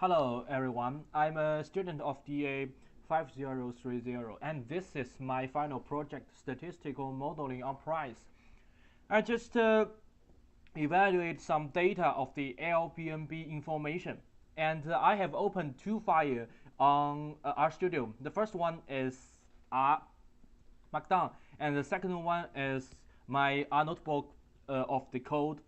Hello everyone, I'm a student of DA5030 and this is my final project, Statistical Modeling on Price. I just evaluate some data of the Airbnb information, and I have opened two files on RStudio. The first one is R Markdown, and the second one is my R notebook of the code.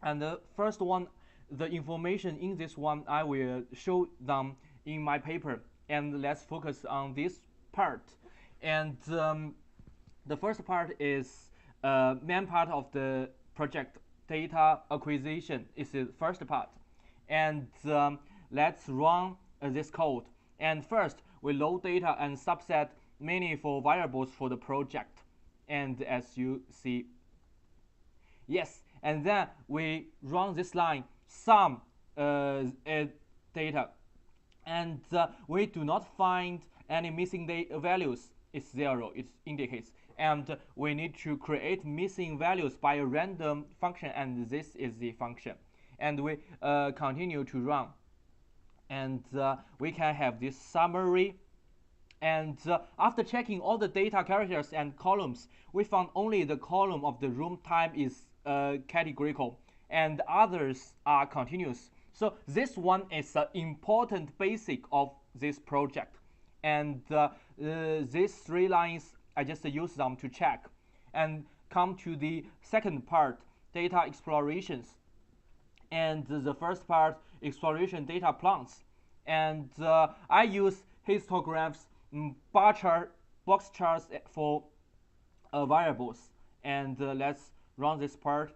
And the first one, the information in this one, I will show them in my paper. And let's focus on this part. And the first part is main part of the project, data acquisition is the first part. And let's run this code. And first, we load data and subset meaningful variables for the project. And as you see, yes, and then we run this line, sum data, and we do not find any missing values. It's 0, it indicates, and we need to create missing values by a random function, and this is the function, and we continue to run, and we can have this summary. And after checking all the data characters and columns, we found only the column of the room type is categorical and others are continuous. So this one is an important basic of this project. And these three lines, I just use them to check. And come to the second part, data explorations. And the first part, exploration data plants. And I use histograms, box charts for variables. And let's run this part.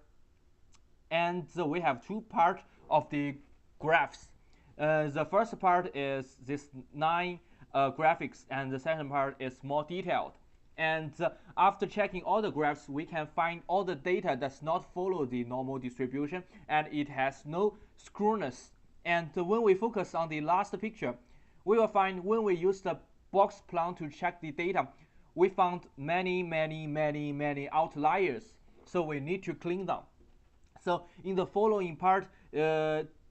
And we have two parts of the graphs. The first part is this 9 graphics, and the second part is more detailed. And after checking all the graphs, we can find all the data does not follow the normal distribution, and it has no screwness. And when we focus on the last picture, we will find when we use the box plot to check the data, we found many outliers. So we need to clean them. So in the following part,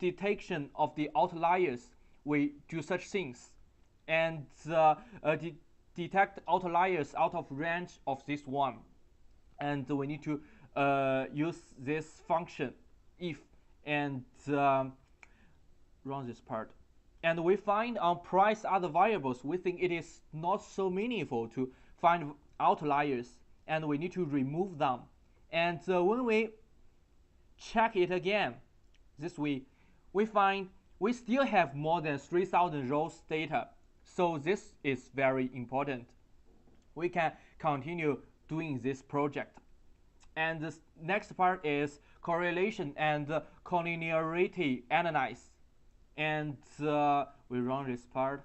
detection of the outliers, we do such things, and detect outliers out of range of this one, and we need to use this function if, and run this part. And we find on price other variables, we think it is not so meaningful to find outliers, and we need to remove them. And when we check it again, this way, we find we still have more than 3,000 rows data. So this is very important. We can continue doing this project. And the next part is correlation and collinearity analysis. And we run this part.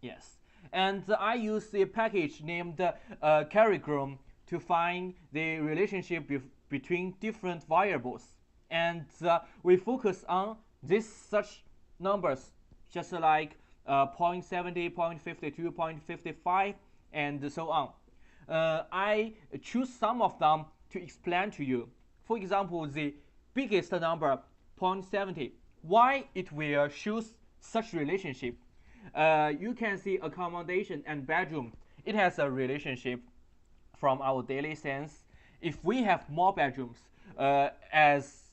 Yes. And I use the package named Carrigram to find the relationship between different variables, and we focus on this such numbers, just like 0.70, 0.52, 0.55, and so on. I choose some of them to explain to you. For example, the biggest number, 0.70. Why it will choose such relationship? You can see accommodation and bedroom. It has a relationship from our daily sense. If we have more bedrooms, as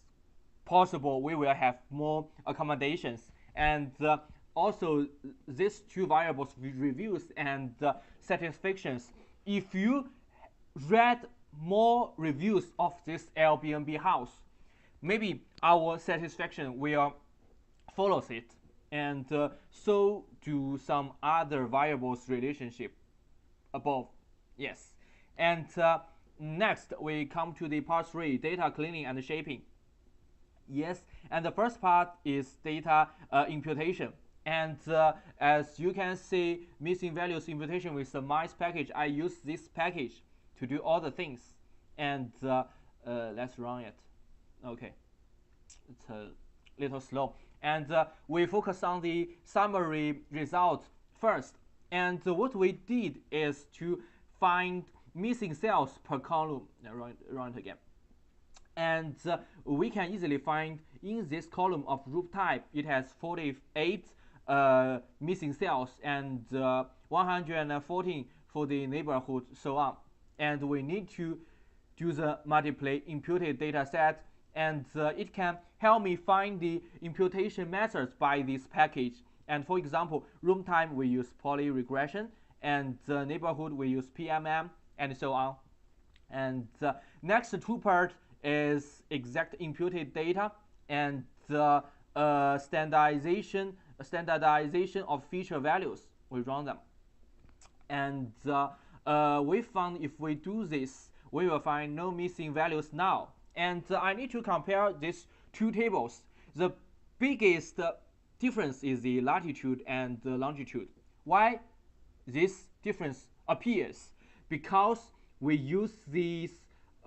possible, we will have more accommodations. And also, these two variables, reviews and satisfactions. If you read more reviews of this Airbnb house, maybe our satisfaction will follow it. And so do some other variables relationship above. Yes. And next, we come to the part 3, data cleaning and shaping. Yes, and the first part is data imputation. And as you can see, missing values imputation with the mice package, I use this package to do all the things. And let's run it. Okay, it's a little slow. And we focus on the summary result first. And what we did is to find missing cells per column. Run it again. And we can easily find in this column of root type, it has 48 missing cells and 114 for the neighborhood, so on. And we need to do the multiply imputed data set, and it can help me find the imputation methods by this package. And for example, room type we use poly regression, and neighborhood we use PMM, and so on. And the next two part is exact imputed data and standardization of feature values. We run them, and we found if we do this, we will find no missing values now. And I need to compare these two tables. The biggest difference is the latitude and the longitude. Why this difference appears? Because we use this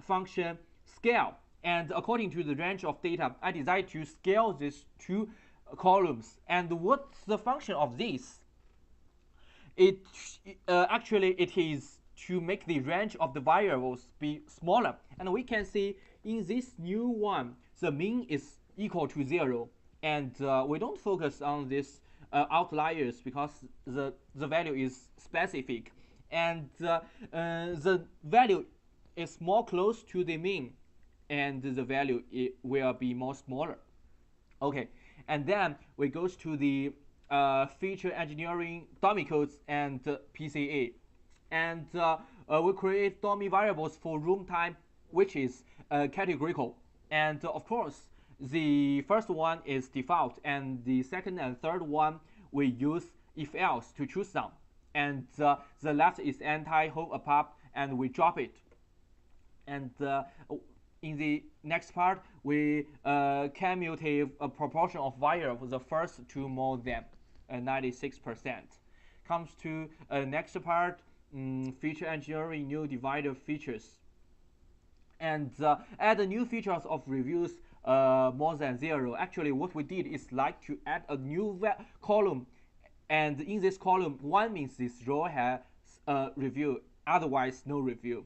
function scale, and according to the range of data, I decide to scale these two columns. And what's the function of this? Actually it is to make the range of the variables be smaller. And we can see in this new one, the mean is equal to 0, and we don't focus on this outliers because the value is specific, and the value is more close to the mean, and the value will be more smaller. Okay, and then we go to the feature engineering dummy codes and PCA, and we create dummy variables for room type, which is categorical. And of course, the first one is default, and the second and third one we use if else to choose them. And the left is anti-hold apart, and we drop it. And in the next part, we commutative proportion of variables, the first two more than 96%. Comes to next part, feature engineering new divider features, and add the new features of reviews more than 0. Actually, what we did is like to add a new column, and in this column, 1 means this row has a review, otherwise no review.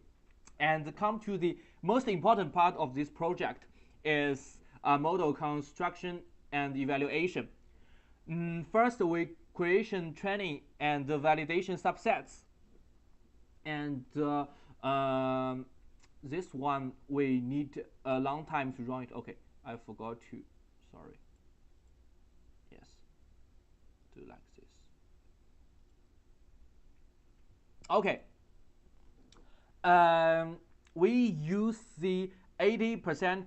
And come to the most important part of this project is model construction and evaluation. First, we creation, training, and validation subsets. And this one we need a long time to run it. Okay, I forgot to, sorry. Yes, do like this. Okay. We use the 80%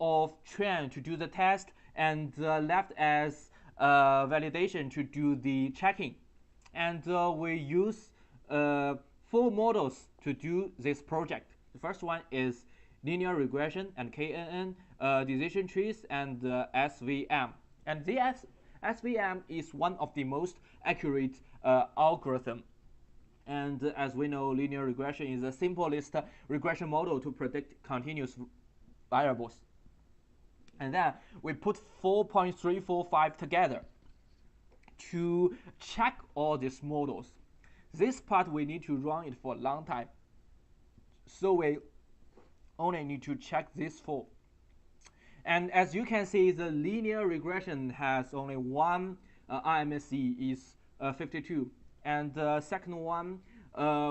of train to do the test, and left as validation to do the checking. And we use 4 models to do this project. The first one is linear regression and KNN, decision trees, and SVM. And the SVM is one of the most accurate algorithm. And as we know, linear regression is the simplest regression model to predict continuous variables. And then we put 4.345 together to check all these models. This part we need to run it for a long time, so we only need to check this 4. And as you can see, the linear regression has only one RMSE is 52. And the second one,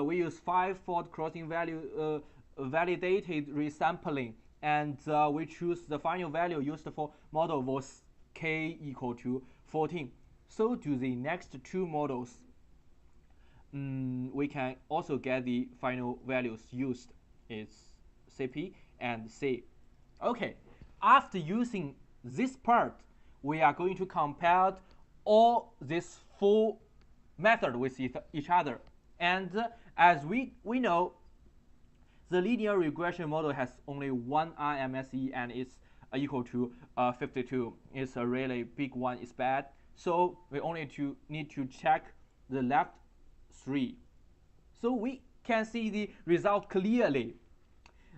we use 5-fold crossing value validated resampling, and we choose the final value used for model was k equal to 14. So to the next 2 models, we can also get the final values used. It's CP and C. Okay, after using this part, we are going to compare all these 4 methods with each other. And as we know, the linear regression model has only one RMSE and it's equal to 52. It's a really big one, it's bad. So we only need to check the left 3. So we can see the result clearly.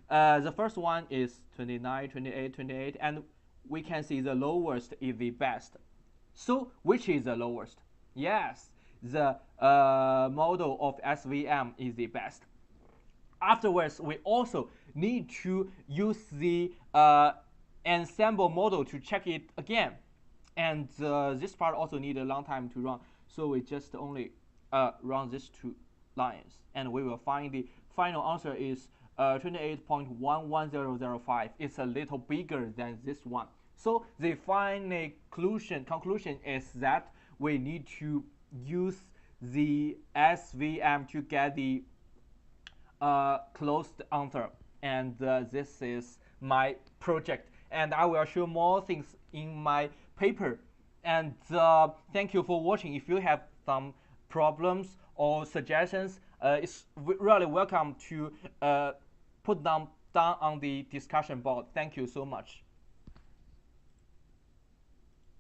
The first one is 29, 28, 28, and we can see the lowest is the best. So which is the lowest? Yes, the model of SVM is the best. Afterwards, we also need to use the ensemble model to check it again. And this part also need a long time to run, so we just only run these two lines, and we will find the final answer is 28.11005. It's a little bigger than this one. So the final conclusion is that we need to use the SVM to get the closed answer. And this is my project, and I will show more things in my paper. And thank you for watching. If you have some problems or suggestions, it's really welcome to put them down on the discussion board. Thank you so much.